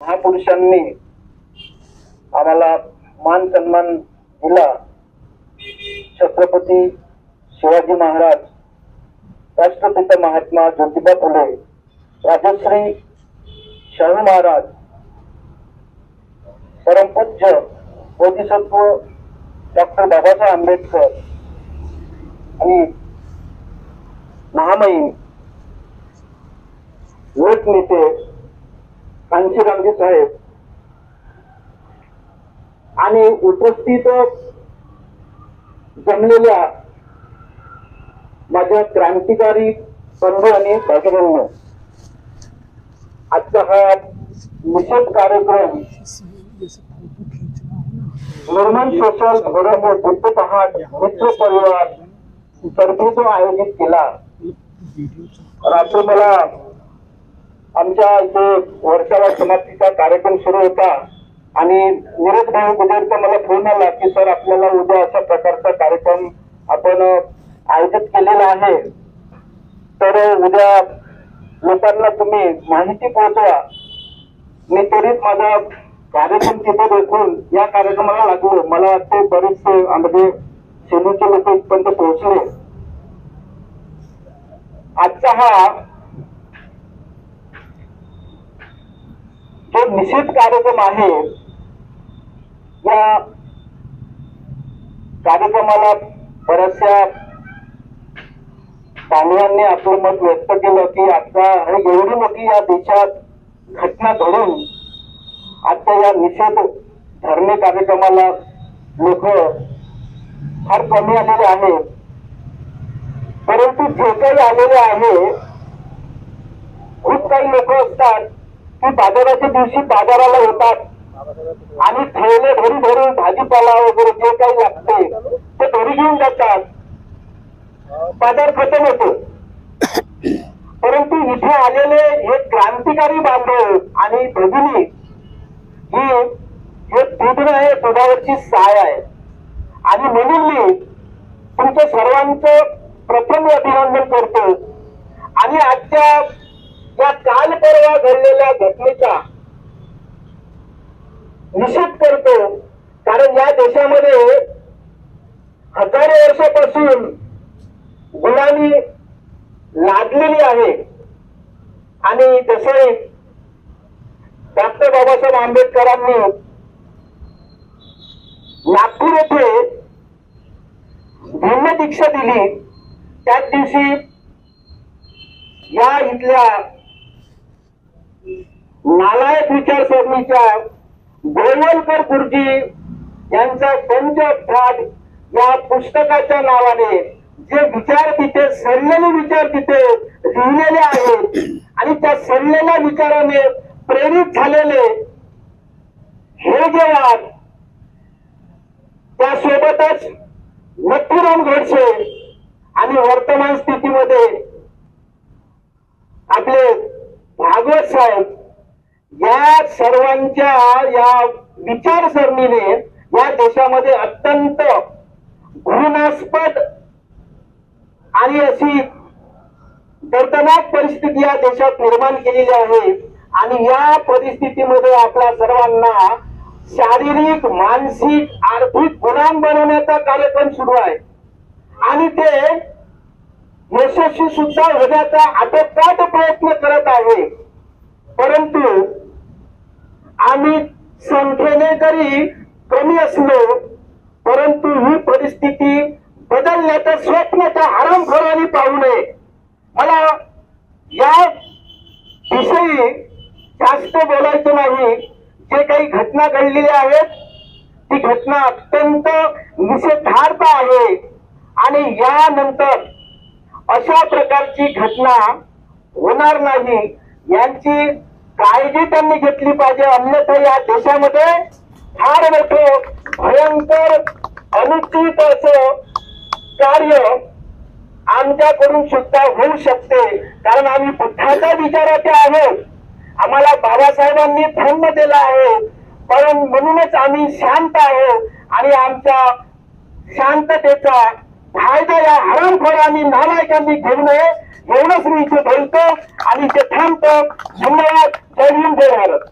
महापुरुषांनी आम्हाला मान सन्मान दिला। छत्रपती शिवाजी महाराज, राष्ट्रपिता महात्मा ज्योतिबा फुले, राजश्री शाहू महाराज, परमपूज्य बोधिसत्व डॉक्टर बाबासाहेब आंबेडकर आणि महामहिम लोकनेते कांशीरामजी साहेब आणि उपस्थित जमलेल्या माझ्या क्रांतिकारी बंधू आणि भगिनींनो, आजचा हा निषेध कार्यक्रम निर्माण सोशल घोडमोड बुद्ध पहाट मित्र परिवार तर्फे जो आयोजित केला। रात्री मला आमच्या इथे वर्षाला समाप्तीचा कार्यक्रम सुरू होता आणि नीरज भाऊ गुजरचा मला फोन आला की सर आपल्याला उद्या अशा प्रकारचा कार्यक्रम आपण आयोजित केलेला आहे, तर उद्या लोकांना तुम्ही माहिती पोहोचवा। मी त्वरित माझा कार्यक्रम तिथे देखून या कार्यक्रमाला लागलो। मला वाटते बरेचसे म्हणजे सेलूचे लोक इथपर्यंत पोहोचले। आजचा हा जो निषेध कार्यक्रम आहे, या कार्यक्रमाला बऱ्याचशा पाहुण्यांनी आपलं मत व्यक्त केलं की आता एवढी मोठी या देशात घटना घडून आता या निषेध धरणे कार्यक्रमाला लोक फार कमी आलेले आहेत, परंतु जे काही आलेले आहे खूप काही लोक असतात की बाजाराच्या दिवशी बाजाराला येतात आणि ठेले घरी घरी भाजीपाला वगैरे जे काही लागते ते घरी घेऊन जातात, बाजार खतम होतो। परंतु इथे आलेले हे क्रांतिकारी बांधव आणि भगिनी हे दूध आहे, दुधावरची साय आहे आणि म्हणून मी तुमच्या सर्वांचं प्रथम अभिनंदन करतो आणि आजच्या या काल परवा घडलेल्या घटनेचा निषेध करतो। कारण या देशामध्ये हजारो वर्षापासून गुलामी लादलेली आहे आणि तसे डॉक्टर बाबासाहेब आंबेडकरांनी नागपूर येथे भिन्न दीक्षा दिली। त्याच दिवशी या इथल्या नालायक विचारसरणीच्या गोवलकर गुरुजी यांचा पंचअठाट या पुस्तकाच्या नावाने जे विचार तिथे सरलेले विचार तिथे लिहिलेले आहेत आणि त्या सरलेल्या विचाराने प्रेरित झालेले हे जे वाद, त्यासोबतच नथुराम गोडसे आणि वर्तमान स्थितीमध्ये आपले भागवत साहेब, या सर्वांच्या या विचारसरणीने या देशामध्ये अत्यंत घृणास्पद आणि अशी दर्दनाक परिस्थिती या देशात निर्माण केलेली आहे आणि या परिस्थितीमध्ये आपल्या सर्वांना शारीरिक, मानसिक, आर्थिक गुलाम बनवण्याचा कार्यक्रम सुरू आहे आणि ते यशस्वी सुद्धा होण्याचा आटोकाट प्रयत्न करत आहे। परंतु आम्ही संख्येने जरी कमी असलो परंतु ही परिस्थिती बदलण्याचं स्वप्न त्या हरामखोरांनी पाहू नये। मला या विषयी जास्त बोलायचं नाही। जे काही घटना घडलेल्या आहेत ती घटना अत्यंत निषेधार्ह आहे आणि यानंतर अशा प्रकारची घटना होणार नाही यांची काळजी त्यांनी घेतली पाहिजे। अन्यथा या देशामध्ये फार मोठं भयंकर अनुचित असं कार्य आमच्याकडून सुद्धा होऊ शकते। कारण आम्ही बुद्धाच्या विचाराचे आहोत, आम्हाला बाबासाहेबांनी धर्म दिला आहे, पण म्हणूनच आम्ही शांत आहोत आणि आमच्या शांततेचा फायदा या हरामखोरांनी नालायकांनी घेऊ नये एवढंच मी इथे बोलतो आणि इथे थांबतो। धन्यवाद। जय हिंद, जय भारत।